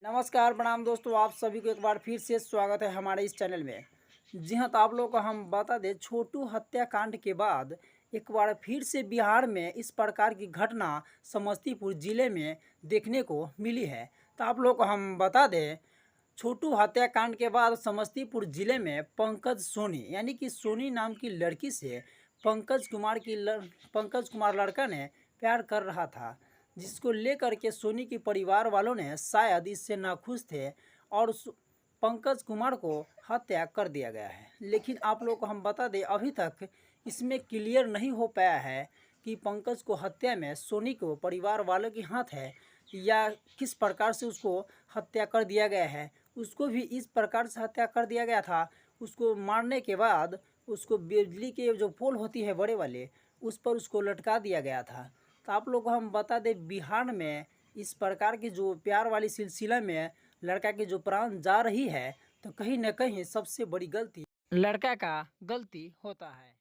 नमस्कार प्रणाम दोस्तों, आप सभी को एक बार फिर से स्वागत है हमारे इस चैनल में। जी हाँ, तो आप लोगों को हम बता दें, छोटू हत्याकांड के बाद एक बार फिर से बिहार में इस प्रकार की घटना समस्तीपुर ज़िले में देखने को मिली है। तो आप लोगों को हम बता दें, छोटू हत्याकांड के बाद समस्तीपुर ज़िले में पंकज सोनी यानी कि सोनी नाम की लड़की से पंकज कुमार लड़का ने प्यार कर रहा था, जिसको लेकर के सोनी के परिवार वालों ने शायद इससे नाखुश थे और पंकज कुमार को हत्या कर दिया गया है। लेकिन आप लोग को हम बता दें, अभी तक इसमें क्लियर नहीं हो पाया है कि पंकज को हत्या में सोनी को परिवार वालों की हाथ है या किस प्रकार से उसको हत्या कर दिया गया है। उसको भी इस प्रकार से हत्या कर दिया गया था, उसको मारने के बाद उसको बिजली के जो पोल होती है बड़े वाले, उस पर उसको लटका दिया गया था। तो आप लोग को हम बता दें, बिहार में इस प्रकार की जो प्यार वाली सिलसिला में लड़का की जो प्राण जा रही है, तो कहीं ना कहीं सबसे बड़ी गलती लड़का का गलती होता है।